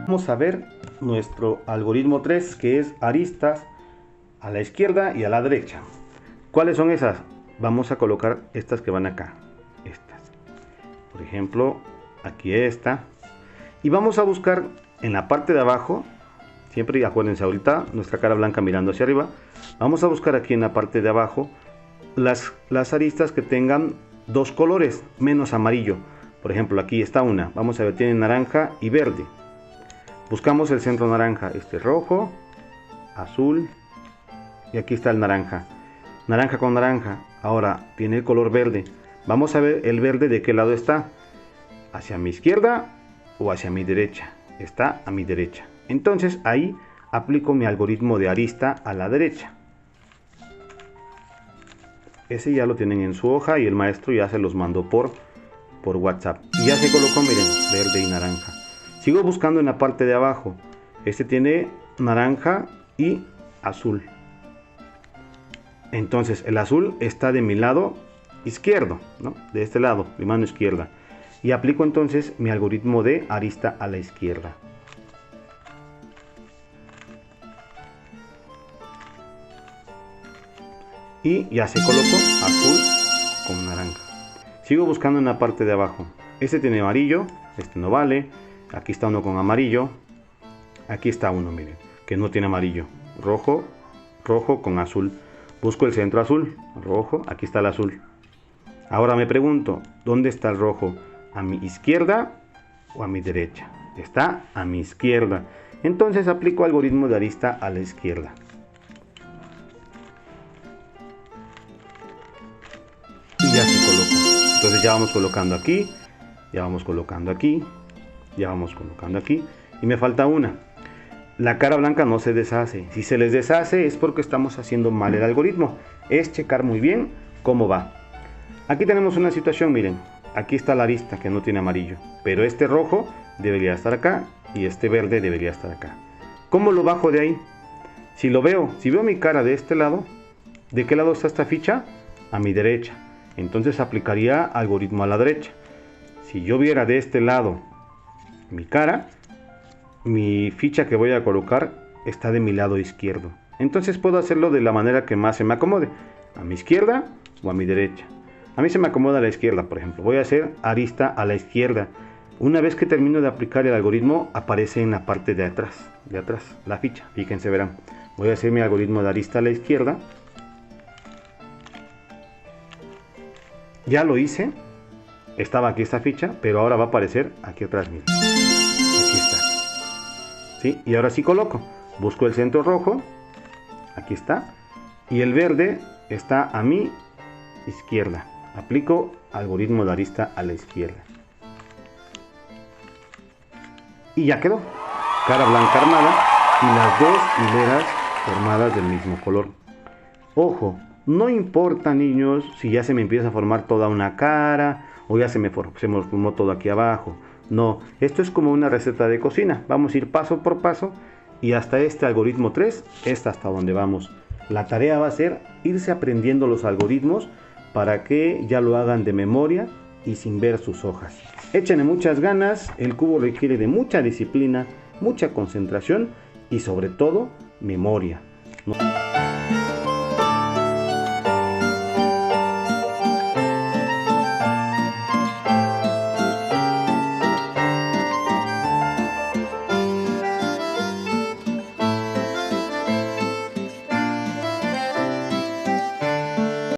Vamos a ver nuestro algoritmo 3, que es aristas a la izquierda y a la derecha. ¿Cuáles son esas? Vamos a colocar estas que van acá. Estas. Por ejemplo, aquí esta. Y vamos a buscar en la parte de abajo, siempre acuérdense ahorita, nuestra cara blanca mirando hacia arriba. Vamos a buscar aquí en la parte de abajo las aristas que tengan dos colores, menos amarillo. Por ejemplo, aquí está una. Vamos a ver, tiene naranja y verde. Buscamos el centro naranja, este rojo, azul y aquí está el naranja. Naranja con naranja. Ahora tiene el color verde. Vamos a ver el verde de qué lado está. ¿Hacia mi izquierda o hacia mi derecha? Está a mi derecha. Entonces ahí aplico mi algoritmo de arista a la derecha. Ese ya lo tienen en su hoja y el maestro ya se los mandó por WhatsApp. Y ya se colocó, miren, verde y naranja. Sigo buscando en la parte de abajo. Este tiene naranja y azul. Entonces el azul está de mi lado izquierdo, ¿no? De este lado, mi mano izquierda. Y aplico entonces mi algoritmo de arista a la izquierda. Y ya se colocó azul con naranja. Sigo buscando en la parte de abajo. Este tiene amarillo, este no vale. Aquí está uno con amarillo. Aquí está uno, miren, que no tiene amarillo. Rojo, rojo con azul. Busco el centro azul, rojo, aquí está el azul. Ahora me pregunto, ¿dónde está el rojo? ¿A mi izquierda o a mi derecha? Está a mi izquierda. Entonces aplico algoritmo de arista a la izquierda. Y ya se colocó. Entonces ya vamos colocando aquí, ya vamos colocando aquí, ya vamos colocando aquí. Y me falta una. La cara blanca no se deshace. Si se les deshace es porque estamos haciendo mal el algoritmo. Es checar muy bien cómo va. Aquí tenemos una situación, miren. Aquí está la arista que no tiene amarillo. Pero este rojo debería estar acá y este verde debería estar acá. ¿Cómo lo bajo de ahí? Si veo mi cara de este lado, ¿de qué lado está esta ficha? A mi derecha. Entonces aplicaría algoritmo a la derecha. Si yo viera de este lado mi cara, mi ficha que voy a colocar está de mi lado izquierdo. Entonces puedo hacerlo de la manera que más se me acomode. A mi izquierda o a mi derecha. A mí se me acomoda a la izquierda, por ejemplo. Voy a hacer arista a la izquierda. Una vez que termino de aplicar el algoritmo, aparece en la parte de atrás, la ficha. Fíjense, verán. Voy a hacer mi algoritmo de arista a la izquierda. Ya lo hice. Estaba aquí esta ficha, pero ahora va a aparecer aquí atrás, miren. Aquí está. ¿Sí? Y ahora sí coloco. Busco el centro rojo. Aquí está. Y el verde está a mi izquierda. Aplico algoritmo de arista a la izquierda. Y ya quedó. Cara blanca armada y las dos hileras formadas del mismo color. Ojo, no importa, niños, si ya se me empieza a formar toda una cara o ya se me formó todo aquí abajo. No, esto es como una receta de cocina. Vamos a ir paso por paso y hasta este algoritmo 3 es hasta donde vamos. La tarea va a ser irse aprendiendo los algoritmos para que ya lo hagan de memoria y sin ver sus hojas. Échenle muchas ganas, el cubo requiere de mucha disciplina, mucha concentración y sobre todo memoria.